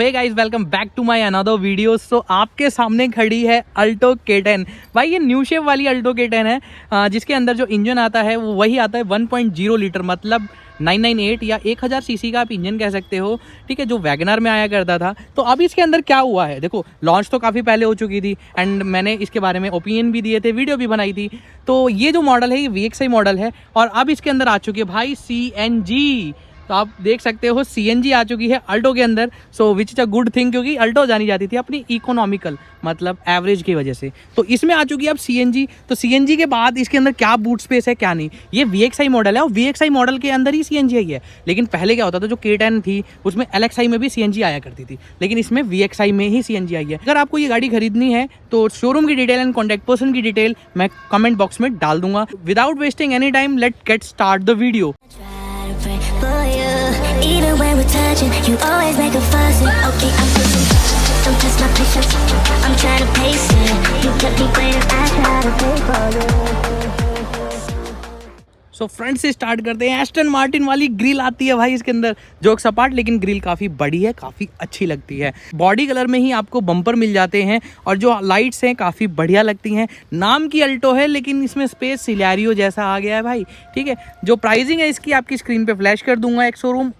Hey guys, welcome back to my another video. So आपके सामने खड़ी है अल्टो K10। भाई ये न्यू शेप वाली अल्टो K10 है, जिसके अंदर जो इंजन आता है वो वही आता है 1.0 लीटर, मतलब 998 या 1000 सीसी का आप इंजन कह सकते हो। ठीक है, जो वैगनर में आया करता था। तो अब इसके अंदर क्या हुआ है, देखो लॉन्च तो काफ़ी पहले हो चुकी थी एंड मैंने इसके बारे में ओपिनियन भी दिए थे, वीडियो भी बनाई थी। तो ये जो मॉडल है ये VXI मॉडल है और अब इसके अंदर आ चुकी है भाई CNG। तो आप देख सकते हो CNG आ चुकी है अल्टो के अंदर। So which is a good thing, क्योंकि अल्टो जानी जाती थी अपनी इकोनॉमिकल मतलब एवरेज की वजह से। तो इसमें आ चुकी है अब CNG। तो CNG के बाद इसके अंदर क्या बूट स्पेस है क्या नहीं, ये VXI मॉडल है और VXI मॉडल के अंदर ही CNG आई है। लेकिन पहले क्या होता था, जो K10 थी उसमें LXI में भी CNG आया करती थी, लेकिन इसमें VXI में ही CNG आई है। अगर आपको ये गाड़ी खरीदनी है तो शोरूम की डिटेल एंड कॉन्टैक्ट पर्सन की डिटेल मैं कमेंट बॉक्स में डाल दूंगा। Without wasting any time, let get start the video. Even when we're touching, you always make a fuss. Okay, I'm pushing. Don't test my patience. I'm trying to pace it. You kept me waiting. I try to pay for it. So front से start करते हैं। Aston Martin वाली grill आती है भाई इसके अंदर, jokes apart, लेकिन ग्रिल काफ़ी बड़ी है, काफ़ी अच्छी लगती है। बॉडी कलर में ही आपको बम्पर मिल जाते हैं और जो लाइट्स हैं काफ़ी बढ़िया लगती हैं। नाम की अल्टो है लेकिन इसमें स्पेस सिलेरियो जैसा आ गया है भाई। ठीक है, जो प्राइसिंग है इसकी आपकी स्क्रीन पे फ्लैश कर दूंगा। एक शोरूम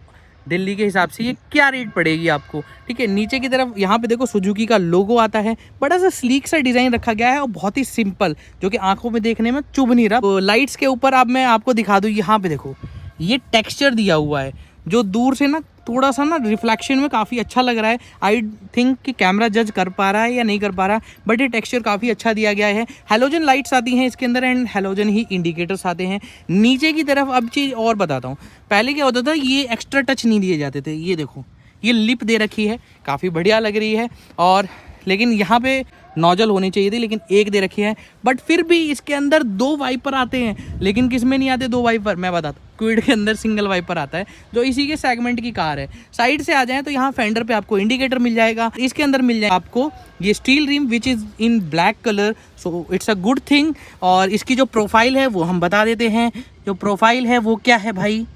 दिल्ली के हिसाब से ये क्या रेट पड़ेगी आपको। ठीक है, नीचे की तरफ यहाँ पे देखो सुजुकी का लोगो आता है, बड़ा सा स्लीक सा डिज़ाइन रखा गया है और बहुत ही सिंपल, जो कि आंखों में देखने में चुभ नहीं रहा। तो लाइट्स के ऊपर अब मैं आपको दिखा दूँ, यहाँ पे देखो ये टेक्सचर दिया हुआ है जो दूर से ना थोड़ा सा ना रिफ्लेक्शन में काफ़ी अच्छा लग रहा है। आई थिंक कि कैमरा जज कर पा रहा है या नहीं कर पा रहा, बट ये टेक्सचर काफ़ी अच्छा दिया गया है। हेलोजन लाइट्स आती हैं इसके अंदर एंड हेलोजन ही इंडिकेटर्स आते हैं। नीचे की तरफ अब चीज़ और बताता हूँ, पहले क्या होता था ये एक्स्ट्रा टच नहीं दिए जाते थे। ये देखो ये लिप दे रखी है, काफ़ी बढ़िया लग रही है। और लेकिन यहाँ पे नोजल होनी चाहिए थी, लेकिन एक दे रखी है। बट फिर भी इसके अंदर 2 वाइपर आते हैं, लेकिन किस में नहीं आते 2 वाइपर, मैं बताता हूँ। क्विड के अंदर सिंगल वाइपर आता है, जो इसी के सेगमेंट की कार है। साइड से आ जाएं तो यहाँ फेंडर पे आपको इंडिकेटर मिल जाएगा। इसके अंदर मिल जाए आपको ये steel rim which is in black colour, so it's a good thing. और इसकी जो प्रोफाइल है वो हम बता देते हैं। जो प्रोफाइल है वो क्या है भाई,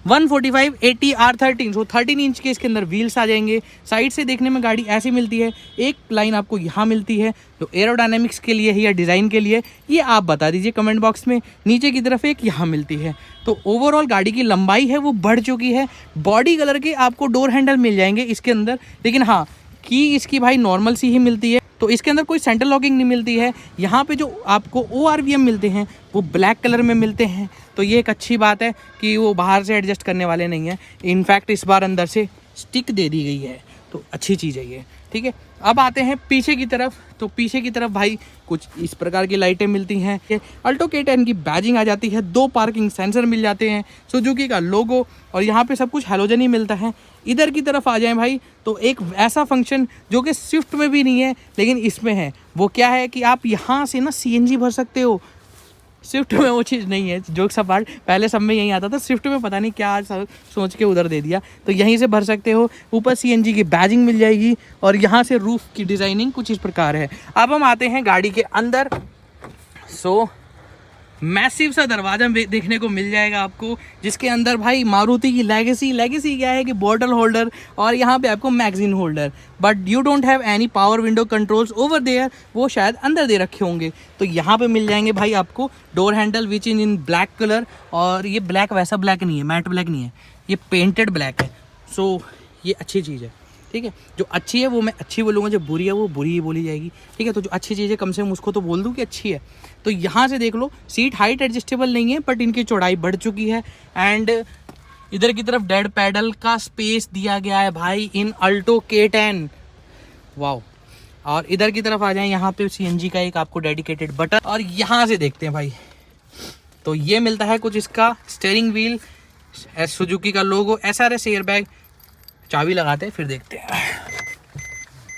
145/80 R13, सो 13 इंच के इसके अंदर व्हील्स आ जाएंगे। साइड से देखने में गाड़ी ऐसी मिलती है। एक लाइन आपको यहाँ मिलती है जो एरोडायनेमिक्स के लिए है या डिज़ाइन के लिए, ये आप बता दीजिए कमेंट बॉक्स में। नीचे की तरफ एक यहाँ मिलती है। तो ओवरऑल गाड़ी की लंबाई है वो बढ़ चुकी है। बॉडी कलर के आपको डोर हैंडल मिल जाएंगे इसके अंदर, लेकिन हाँ की इसकी भाई नॉर्मल सी ही मिलती है। तो इसके अंदर कोई सेंटर लॉकिंग नहीं मिलती है। यहाँ पे जो आपको ORVM मिलते हैं वो ब्लैक कलर में मिलते हैं, तो ये एक अच्छी बात है कि वो बाहर से एडजस्ट करने वाले नहीं हैं। इनफैक्ट इस बार अंदर से स्टिक दे दी गई है, तो अच्छी चीज़ है ये। ठीक है, अब आते हैं पीछे की तरफ। तो पीछे की तरफ भाई कुछ इस प्रकार की लाइटें मिलती हैं। अल्टो K10 की बैजिंग आ जाती है, 2 पार्किंग सेंसर मिल जाते हैं, सुजुकी का लोगो, और यहाँ पे सब कुछ हेलोजन ही मिलता है। इधर की तरफ आ जाएं भाई तो एक ऐसा फंक्शन जो कि स्विफ्ट में भी नहीं है लेकिन इसमें है। वो क्या है कि आप यहाँ से ना CNG भर सकते हो। स्विफ्ट में वो चीज़ नहीं है, जोक्स अपार्ट, पहले सब में यहीं आता था। स्विफ्ट में पता नहीं क्या सोच के उधर दे दिया, तो यहीं से भर सकते हो। ऊपर CNG की बैजिंग मिल जाएगी और यहाँ से रूफ की डिज़ाइनिंग कुछ इस प्रकार है। अब हम आते हैं गाड़ी के अंदर। सो मैसिव सा दरवाजा देखने को मिल जाएगा आपको, जिसके अंदर भाई मारुति की लेगेसी क्या है कि बॉटल होल्डर और यहाँ पे आपको magazine holder, but you don't have any power window controls over there, वो शायद अंदर दे रखे होंगे। तो यहाँ पे मिल जाएंगे भाई आपको door handle which is in black colour, और ये ब्लैक वैसा ब्लैक नहीं है, मैट ब्लैक नहीं है, ये पेंटेड ब्लैक है। सो ये अच्छी चीज़ है। ठीक है, जो अच्छी है वो मैं अच्छी बोलूँगा, जो बुरी है वो बुरी ही बोली जाएगी। ठीक है, तो जो अच्छी चीज़ है कम से कम उसको तो बोल दूँ कि अच्छी है। तो यहाँ से देख लो, सीट हाइट एडजस्टेबल नहीं है बट इनकी चौड़ाई बढ़ चुकी है। एंड इधर की तरफ डेड पैडल का स्पेस दिया गया है भाई इन अल्टो K10, वाओ। और इधर की तरफ आ जाए, यहाँ पे CNG का एक आपको डेडिकेटेड बटन, और यहाँ से देखते हैं भाई तो ये मिलता है कुछ इसका स्टीयरिंग व्हील, सुजुकी का लोगो, SRS एयरबैग, चाबी लगाते हैं फिर देखते हैं।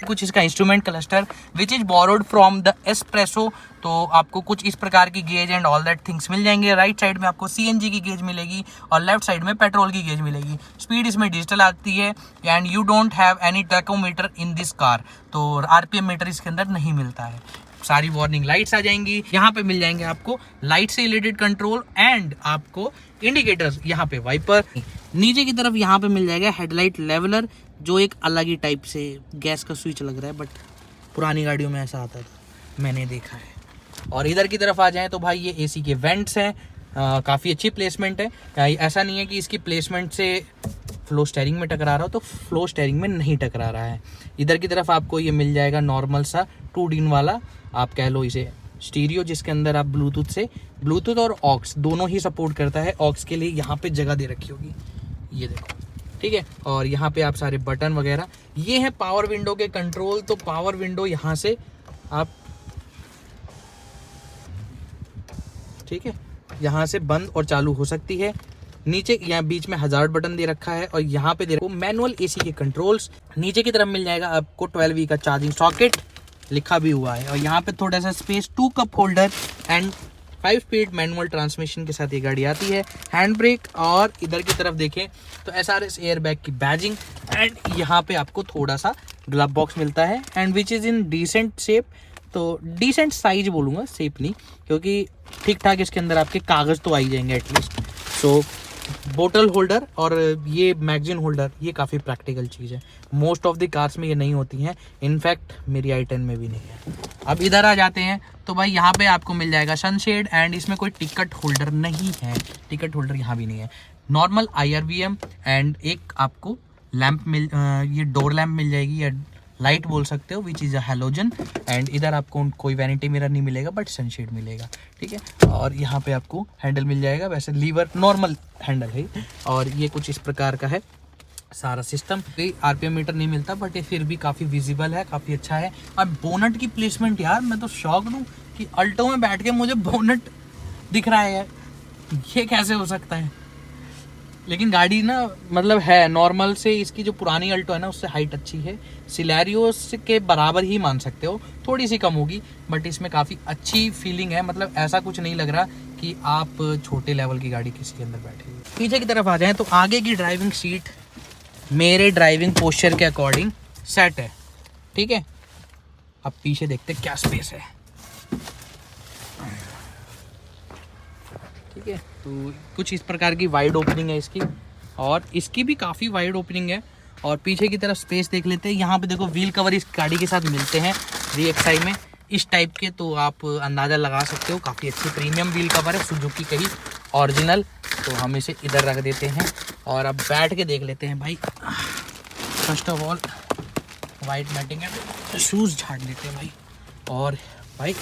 कुछ इसका instrument cluster which is borrowed from the Espresso. तो आपको कुछ इस प्रकार की gauge and all that things मिल जाएंगे। राइट साइड में आपको CNG की गेज मिलेगी और लेफ्ट साइड में पेट्रोल की गेज मिलेगी। स्पीड इसमें डिजिटल आती है and you don't have any tachometer in this car, तो RPM मीटर इसके अंदर नहीं मिलता है। सारी वार्निंग लाइट्स आ जाएंगी। यहाँ पे मिल जाएंगे आपको लाइट से रिलेटेड कंट्रोल एंड आपको इंडिकेटर्स, यहाँ पे वाइपर। नीचे की तरफ यहाँ पे मिल जाएगा हेडलाइट लेवलर, जो एक अलग ही टाइप से गैस का स्विच लग रहा है, बट पुरानी गाड़ियों में ऐसा आता था, मैंने देखा है। और इधर की तरफ आ जाएं तो भाई ये एसी के वेंट्स हैं, काफ़ी अच्छी प्लेसमेंट है। ऐसा नहीं है कि इसकी प्लेसमेंट से फ्लो स्टेयरिंग में टकरा रहा हो, तो फ्लो स्टेयरिंग में नहीं टकरा रहा है। इधर की तरफ आपको ये मिल जाएगा नॉर्मल सा 2 DIN वाला, आप कह लो इसे स्टीरियो, जिसके अंदर आप ब्लूटूथ और ऑक्स दोनों ही सपोर्ट करता है। ऑक्स के लिए यहाँ पे जगह दे रखी होगी, ये देखो, ठीक है। और यहाँ पे आप सारे बटन वगैरह, ये है पावर विंडो के कंट्रोल। तो पावर विंडो यहाँ से आप, ठीक है, यहाँ से बंद और चालू हो सकती है। नीचे यहाँ बीच में हजार्ड बटन दे रखा है और यहाँ पे दे रखा है मैनुअल एसी के कंट्रोल्स। नीचे की तरफ मिल जाएगा आपको 12V का चार्जिंग सॉकेट, लिखा भी हुआ है। और यहाँ पे थोड़ा सा space, 2 cup holder and 5 speed manual transmission के साथ ये गाड़ी आती है। हैंड ब्रेक, और इधर की तरफ देखें तो SRS एयरबैग की बैजिंग एंड यहाँ पे आपको थोड़ा सा ग्लव बॉक्स मिलता है and which is in decent shape. तो डिसेंट साइज बोलूँगा, शेप नहीं, क्योंकि ठीक ठाक इसके अंदर आपके कागज़ तो आ ही जाएंगे एटलीस्ट। सो बोतल होल्डर और ये मैगजीन होल्डर, ये काफ़ी प्रैक्टिकल चीज़ है। मोस्ट ऑफ द कार्स में ये नहीं होती हैं, इनफैक्ट मेरी i10 में भी नहीं है। अब इधर आ जाते हैं तो भाई यहाँ पे आपको मिल जाएगा सनशेड एंड इसमें कोई टिकट होल्डर नहीं है, टिकट होल्डर यहाँ भी नहीं है। नॉर्मल IRVM एंड एक आपको लैंप ये डोर लैंप मिल जाएगी, या लाइट बोल सकते हो, विच इज़ अ हैलोजन। एंड इधर आपको कोई वैनिटी मिरर नहीं मिलेगा, बट सनशेड मिलेगा, ठीक है। और यहाँ पे आपको हैंडल मिल जाएगा, वैसे लीवर नॉर्मल हैंडल है। और ये कुछ इस प्रकार का है सारा सिस्टम। कोई RPM मीटर नहीं मिलता, बट ये फिर भी काफ़ी विजिबल है, काफ़ी अच्छा है। अब बोनट की प्लेसमेंट यार, मैं तो शॉक हूँ कि अल्टो में बैठ के मुझे बोनट दिख रहा है यार, ये कैसे हो सकता है। लेकिन गाड़ी ना मतलब है नॉर्मल से, इसकी जो पुरानी अल्टो है ना उससे हाइट अच्छी है, सिलेरियोस के बराबर ही मान सकते हो, थोड़ी सी कम होगी, बट इसमें काफ़ी अच्छी फीलिंग है। मतलब ऐसा कुछ नहीं लग रहा कि आप छोटे लेवल की गाड़ी किसी के अंदर बैठे हो। पीछे की तरफ आ जाएं तो आगे की ड्राइविंग सीट मेरे ड्राइविंग पोस्चर के अकॉर्डिंग सेट है, ठीक है। अब पीछे देखते क्या स्पेस है, ठीक है। तो कुछ इस प्रकार की वाइड ओपनिंग है इसकी, और इसकी भी काफ़ी वाइड ओपनिंग है। और पीछे की तरफ स्पेस देख लेते हैं। यहाँ पे देखो व्हील कवर इस गाड़ी के साथ मिलते हैं VXI में इस टाइप के, तो आप अंदाज़ा लगा सकते हो, काफ़ी अच्छी प्रीमियम व्हील कवर है, सुजुकी का ही ओरिजिनल। तो हम इसे इधर रख देते हैं और अब बैठ के देख लेते हैं भाई। First of all white matting है, शूज़ झाड़ लेते हैं भाई। और भाई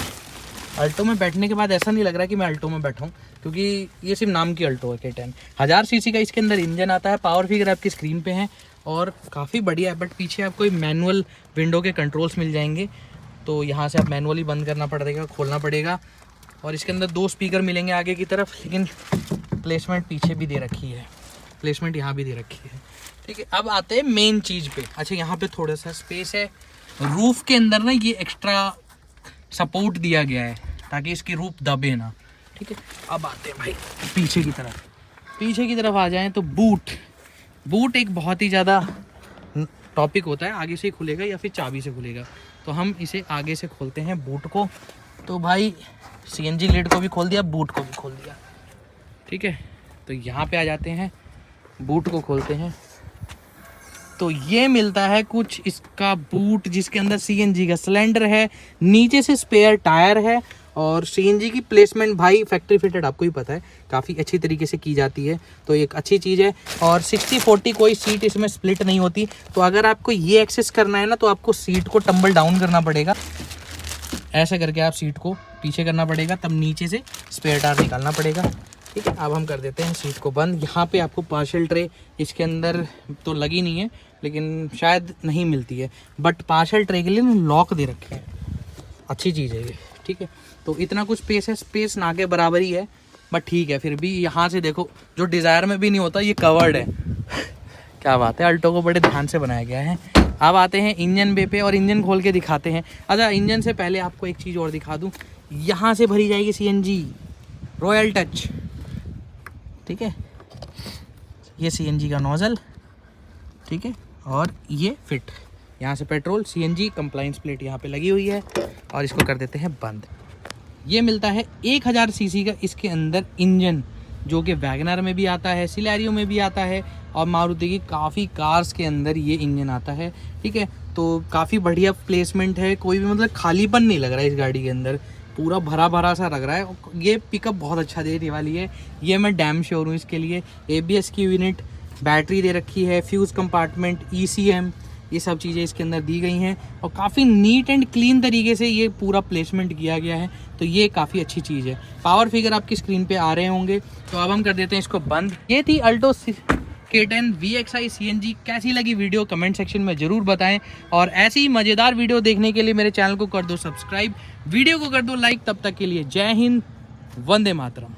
अल्टो में बैठने के बाद ऐसा नहीं लग रहा कि मैं अल्टो में बैठा हूँ, क्योंकि ये सिर्फ नाम की अल्टो है K10। 1000 सीसी का इसके अंदर इंजन आता है, पावर फिगर आपकी स्क्रीन पे है और काफ़ी बढ़िया है। बट पीछे आपको मैनुअल विंडो के कंट्रोल्स मिल जाएंगे, तो यहाँ से आप मैनुअली बंद करना पड़ेगा, खोलना पड़ेगा। और इसके अंदर 2 स्पीकर मिलेंगे आगे की तरफ, लेकिन प्लेसमेंट पीछे भी दे रखी है, प्लेसमेंट यहाँ भी दे रखी है, ठीक है। अब आते हैं मेन चीज़ पे। अच्छा, यहाँ पे थोड़ा सा स्पेस है, रूफ के अंदर ना ये एक्स्ट्रा सपोर्ट दिया गया है ताकि इसकी रूफ दबे ना, ठीक है। अब आते हैं भाई पीछे की तरफ। पीछे की तरफ आ जाएं तो बूट एक बहुत ही ज़्यादा टॉपिक होता है, आगे से खुलेगा या फिर चाबी से खुलेगा। तो हम इसे आगे से खोलते हैं बूट को। तो भाई CNG लिड को भी खोल दिया, बूट को भी खोल दिया, ठीक है। तो यहाँ पे आ जाते हैं, बूट को खोलते हैं तो ये मिलता है कुछ इसका बूट, जिसके अंदर CNG का सिलेंडर है, नीचे से स्पेयर टायर है और CNG की प्लेसमेंट भाई फैक्ट्री फिटेड, आपको ही पता है, काफ़ी अच्छी तरीके से की जाती है, तो एक अच्छी चीज़ है। और 60-40 कोई सीट इसमें स्प्लिट नहीं होती, तो अगर आपको ये एक्सेस करना है ना तो आपको सीट को टम्बल डाउन करना पड़ेगा, ऐसा करके आप सीट को पीछे करना पड़ेगा, तब नीचे से स्पेयर टायर निकालना पड़ेगा, ठीक है। अब हम कर देते हैं सीट को बंद। यहाँ पे आपको पार्सल ट्रे इसके अंदर तो लगी नहीं है, लेकिन शायद नहीं मिलती है, बट पार्सल ट्रे के लिए लॉक दे रखे हैं, अच्छी चीज़ है ये, ठीक है। तो इतना कुछ स्पेस है, स्पेस ना के बराबर ही है, बट ठीक है। फिर भी यहाँ से देखो, जो डिज़ायर में भी नहीं होता ये कवर्ड है क्या बात है, अल्टो को बड़े ध्यान से बनाया गया है। अब आते हैं इंजन बे पे और इंजन खोल के दिखाते हैं। अच्छा, इंजन से पहले आपको एक चीज़ और दिखा दूँ, यहाँ से भरी जाएगी CNG रॉयल टच, ठीक है। ये CNG का नोज़ल, ठीक है, और ये फिट यहाँ से पेट्रोल, CNG कंप्लाइंस प्लेट यहाँ पे लगी हुई है और इसको कर देते हैं बंद। ये मिलता है 1000 सीसी का इसके अंदर इंजन, जो कि वैगनर में भी आता है, सिलेरियो में भी आता है और मारुति की काफ़ी कार्स के अंदर ये इंजन आता है। ठीक है, तो काफ़ी बढ़िया प्लेसमेंट है, कोई भी मतलब खालीपन नहीं लग रहा है इस गाड़ी के अंदर, पूरा भरा भरा सा लग रहा है। ये पिकअप बहुत अच्छा देने वाली है, ये मैं डैम श्योर हूँ इसके लिए। ABS की यूनिट, बैटरी दे रखी है, फ्यूज़ कंपार्टमेंट, ECM, ये सब चीज़ें इसके अंदर दी गई हैं और काफ़ी नीट एंड क्लीन तरीके से ये पूरा प्लेसमेंट किया गया है, तो ये काफ़ी अच्छी चीज़ है। पावर फिगर आपकी स्क्रीन पे आ रहे होंगे, तो अब हम कर देते हैं इसको बंद। ये थी अल्टो K10 VXI CNG। कैसी लगी वीडियो कमेंट सेक्शन में ज़रूर बताएं और ऐसी ही मज़ेदार वीडियो देखने के लिए मेरे चैनल को कर दो सब्सक्राइब, वीडियो को कर दो लाइक। तब तक के लिए जय हिंद, वंदे मातरम।